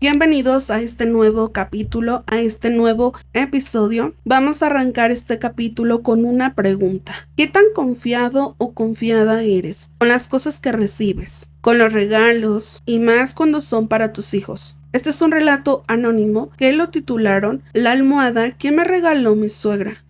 Bienvenidos a este nuevo capítulo, a este nuevo episodio. Vamos a arrancar este capítulo con una pregunta. ¿Qué tan confiado o confiada eres con las cosas que recibes, con los regalos y más cuando son para tus hijos? Este es un relato anónimo que lo titularon La almohada que me regaló mi suegra.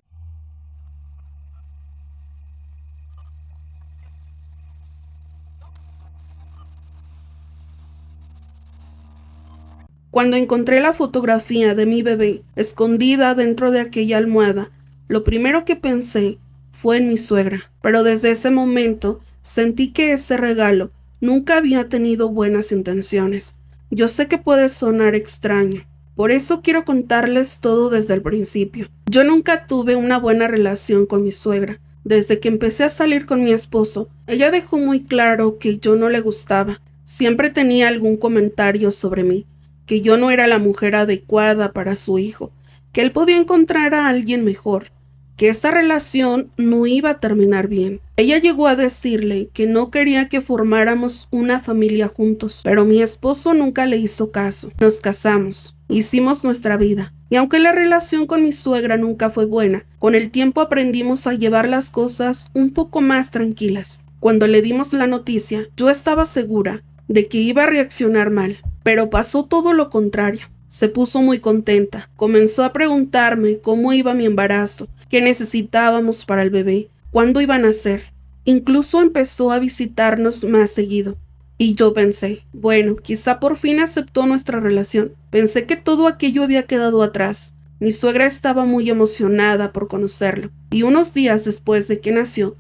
Cuando encontré la fotografía de mi bebé escondida dentro de aquella almohada, lo primero que pensé fue en mi suegra, pero desde ese momento sentí que ese regalo nunca había tenido buenas intenciones. Yo sé que puede sonar extraño, por eso quiero contarles todo desde el principio. Yo nunca tuve una buena relación con mi suegra. Desde que empecé a salir con mi esposo, ella dejó muy claro que yo no le gustaba. Siempre tenía algún comentario sobre mí, que yo no era la mujer adecuada para su hijo, que él podía encontrar a alguien mejor, que esta relación no iba a terminar bien. Ella llegó a decirle que no quería que formáramos una familia juntos, pero mi esposo nunca le hizo caso. Nos casamos, hicimos nuestra vida, y aunque la relación con mi suegra nunca fue buena, con el tiempo aprendimos a llevar las cosas un poco más tranquilas. Cuando le dimos la noticia, yo estaba segura de que iba a reaccionar mal, pero pasó todo lo contrario. Se puso muy contenta, comenzó a preguntarme cómo iba mi embarazo, qué necesitábamos para el bebé, cuándo iba a nacer. Incluso empezó a visitarnos más seguido. Y yo pensé, bueno, quizá por fin aceptó nuestra relación. Pensé que todo aquello había quedado atrás. Mi suegra estaba muy emocionada por conocerlo, y unos días después de que nació,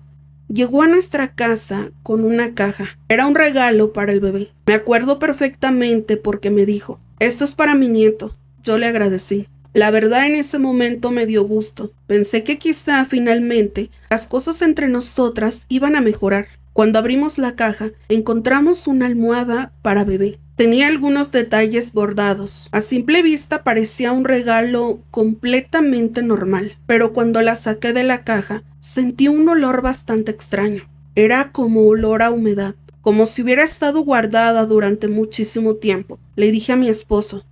llegó a nuestra casa con una caja. Era un regalo para el bebé. Me acuerdo perfectamente porque me dijo, esto es para mi nieto. Yo le agradecí. La verdad, en ese momento me dio gusto. Pensé que quizá finalmente las cosas entre nosotras iban a mejorar. Cuando abrimos la caja, encontramos una almohada para bebé. Tenía algunos detalles bordados. A simple vista parecía un regalo completamente normal, pero cuando la saqué de la caja, sentí un olor bastante extraño. Era como olor a humedad, como si hubiera estado guardada durante muchísimo tiempo. Le dije a mi esposo,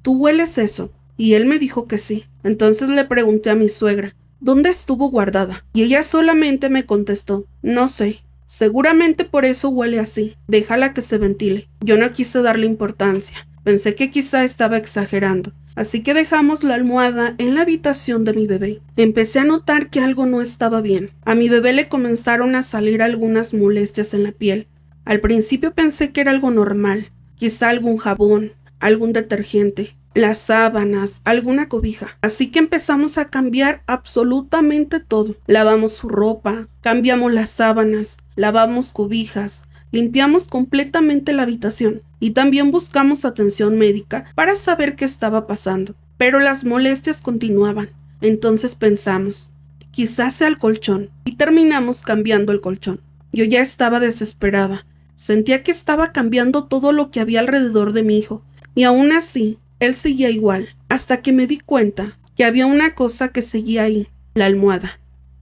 ¿tú hueles eso? Y él me dijo que sí. Entonces le pregunté a mi suegra, ¿dónde estuvo guardada? Y ella solamente me contestó, no sé. Seguramente por eso huele así. Déjala que se ventile. Yo no quise darle importancia. Pensé que quizá estaba exagerando. Así que dejamos la almohada en la habitación de mi bebé. Empecé a notar que algo no estaba bien. A mi bebé le comenzaron a salir algunas molestias en la piel. Al principio pensé que era algo normal. Quizá algún jabón, algún detergente, las sábanas, alguna cobija. Así que empezamos a cambiar absolutamente todo. Lavamos su ropa, cambiamos las sábanas, lavamos cobijas, limpiamos completamente la habitación y también buscamos atención médica para saber qué estaba pasando. Pero las molestias continuaban. Entonces pensamos, quizás sea el colchón, y terminamos cambiando el colchón. Yo ya estaba desesperada. Sentía que estaba cambiando todo lo que había alrededor de mi hijo, y aún así, él seguía igual, hasta que me di cuenta que había una cosa que seguía ahí, la almohada.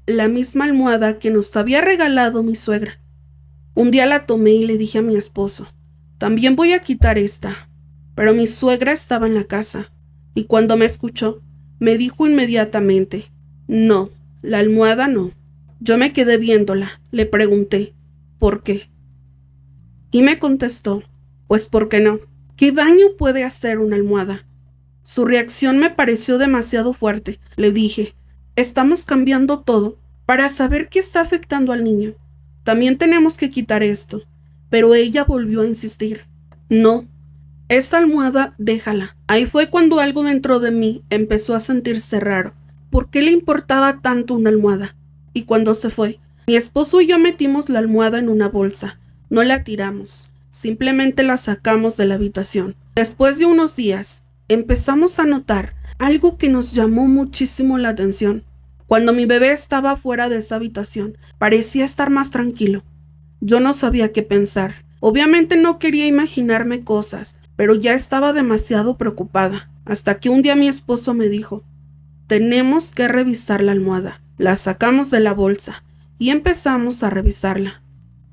La misma almohada que nos había regalado mi suegra. Un día la tomé y le dije a mi esposo, también voy a quitar esta. Pero mi suegra estaba en la casa, y cuando me escuchó, me dijo inmediatamente, no, la almohada no. Yo me quedé viéndola, le pregunté, ¿por qué? Y me contestó, pues ¿por qué no? ¿Qué daño puede hacer una almohada? Su reacción me pareció demasiado fuerte. Le dije, estamos cambiando todo para saber qué está afectando al niño. También tenemos que quitar esto. Pero ella volvió a insistir. No, esta almohada déjala. Ahí fue cuando algo dentro de mí empezó a sentirse raro. ¿Por qué le importaba tanto una almohada? Y cuando se fue, mi esposo y yo metimos la almohada en una bolsa. No la tiramos. Simplemente la sacamos de la habitación. Después de unos días, empezamos a notar algo que nos llamó muchísimo la atención. Cuando mi bebé estaba fuera de esa habitación, parecía estar más tranquilo. Yo no sabía qué pensar. Obviamente no quería imaginarme cosas, pero ya estaba demasiado preocupada. Hasta que un día mi esposo me dijo, tenemos que revisar la almohada. La sacamos de la bolsa y empezamos a revisarla.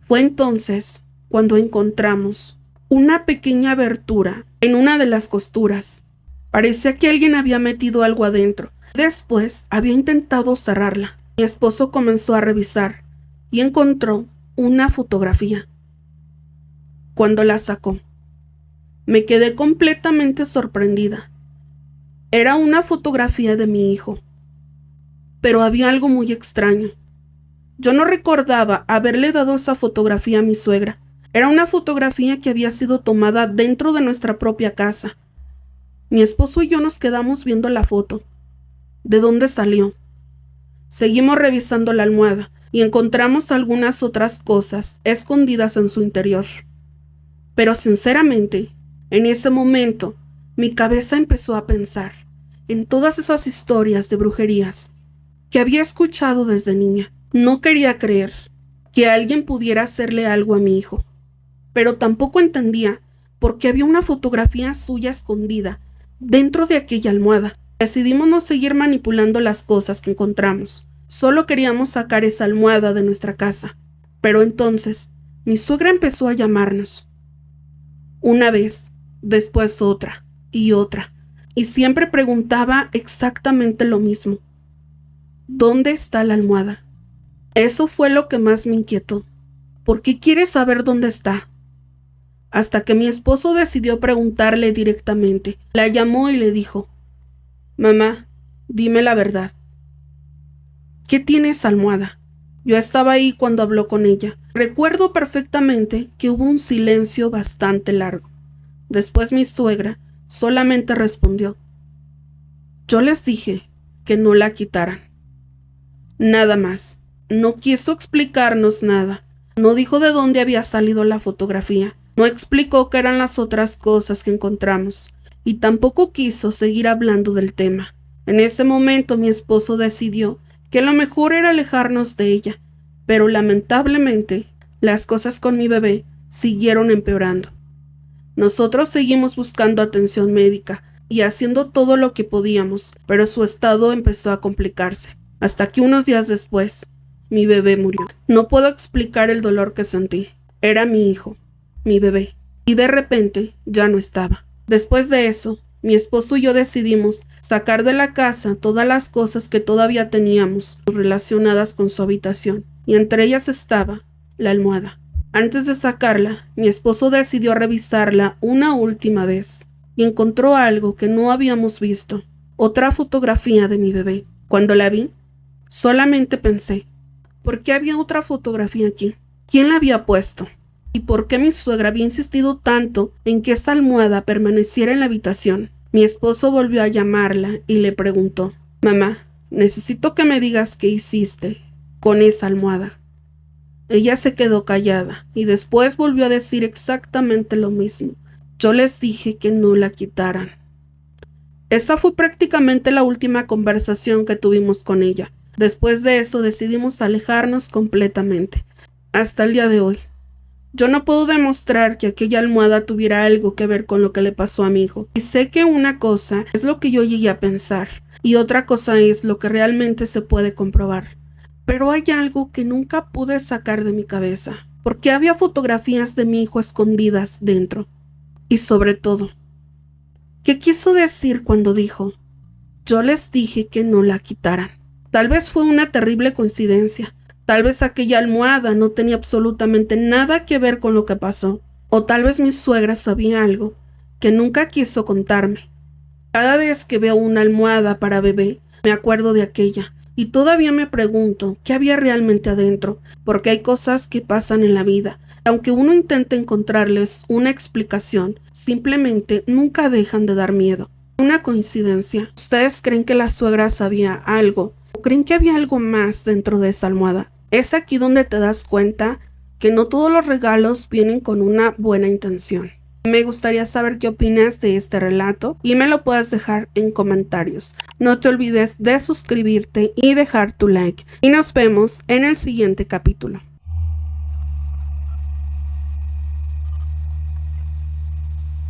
Fue entonces cuando encontramos una pequeña abertura en una de las costuras. Parecía que alguien había metido algo adentro. Después había intentado cerrarla. Mi esposo comenzó a revisar y encontró una fotografía. Cuando la sacó, me quedé completamente sorprendida. Era una fotografía de mi hijo. Pero había algo muy extraño. Yo no recordaba haberle dado esa fotografía a mi suegra. Era una fotografía que había sido tomada dentro de nuestra propia casa. Mi esposo y yo nos quedamos viendo la foto. ¿De dónde salió? Seguimos revisando la almohada y encontramos algunas otras cosas escondidas en su interior. Pero sinceramente, en ese momento, mi cabeza empezó a pensar en todas esas historias de brujerías que había escuchado desde niña. No quería creer que alguien pudiera hacerle algo a mi hijo, pero tampoco entendía por qué había una fotografía suya escondida dentro de aquella almohada. Decidimos no seguir manipulando las cosas que encontramos. Solo queríamos sacar esa almohada de nuestra casa. Pero entonces, mi suegra empezó a llamarnos. Una vez, después otra, y siempre preguntaba exactamente lo mismo. ¿Dónde está la almohada? Eso fue lo que más me inquietó. ¿Por qué quiere saber dónde está? Hasta que mi esposo decidió preguntarle directamente. La llamó y le dijo: «Mamá, dime la verdad. ¿Qué tiene esa almohada?». Yo estaba ahí cuando habló con ella. Recuerdo perfectamente que hubo un silencio bastante largo. Después mi suegra solamente respondió: «Yo les dije que no la quitaran». Nada más. No quiso explicarnos nada. No dijo de dónde había salido la fotografía. No explicó qué eran las otras cosas que encontramos. Y tampoco quiso seguir hablando del tema. En ese momento mi esposo decidió que lo mejor era alejarnos de ella. Pero lamentablemente, las cosas con mi bebé siguieron empeorando. Nosotros seguimos buscando atención médica y haciendo todo lo que podíamos, pero su estado empezó a complicarse. Hasta que unos días después, mi bebé murió. No puedo explicar el dolor que sentí. Era mi hijo, mi bebé, y de repente ya no estaba. Después de eso, mi esposo y yo decidimos sacar de la casa todas las cosas que todavía teníamos relacionadas con su habitación, y entre ellas estaba la almohada. Antes de sacarla, mi esposo decidió revisarla una última vez, y encontró algo que no habíamos visto, otra fotografía de mi bebé. Cuando la vi, solamente pensé: ¿por qué había otra fotografía aquí? ¿Quién la había puesto? ¿Y por qué mi suegra había insistido tanto en que esa almohada permaneciera en la habitación? Mi esposo volvió a llamarla y le preguntó: «Mamá, necesito que me digas qué hiciste con esa almohada». Ella se quedó callada y después volvió a decir exactamente lo mismo: «Yo les dije que no la quitaran». Esta fue prácticamente la última conversación que tuvimos con ella. Después de eso decidimos alejarnos completamente. Hasta el día de hoy, yo no puedo demostrar que aquella almohada tuviera algo que ver con lo que le pasó a mi hijo. Y sé que una cosa es lo que yo llegué a pensar y otra cosa es lo que realmente se puede comprobar. Pero hay algo que nunca pude sacar de mi cabeza. ¿Por qué había fotografías de mi hijo escondidas dentro? Y sobre todo, ¿qué quiso decir cuando dijo: «Yo les dije que no la quitaran»? Tal vez fue una terrible coincidencia. Tal vez aquella almohada no tenía absolutamente nada que ver con lo que pasó. O tal vez mi suegra sabía algo que nunca quiso contarme. Cada vez que veo una almohada para bebé, me acuerdo de aquella. Y todavía me pregunto qué había realmente adentro, porque hay cosas que pasan en la vida. Aunque uno intente encontrarles una explicación, simplemente nunca dejan de dar miedo. ¿Una coincidencia? ¿Ustedes creen que la suegra sabía algo? ¿O creen que había algo más dentro de esa almohada? Es aquí donde te das cuenta que no todos los regalos vienen con una buena intención. Me gustaría saber qué opinas de este relato y me lo puedes dejar en comentarios. No te olvides de suscribirte y dejar tu like. Y nos vemos en el siguiente capítulo.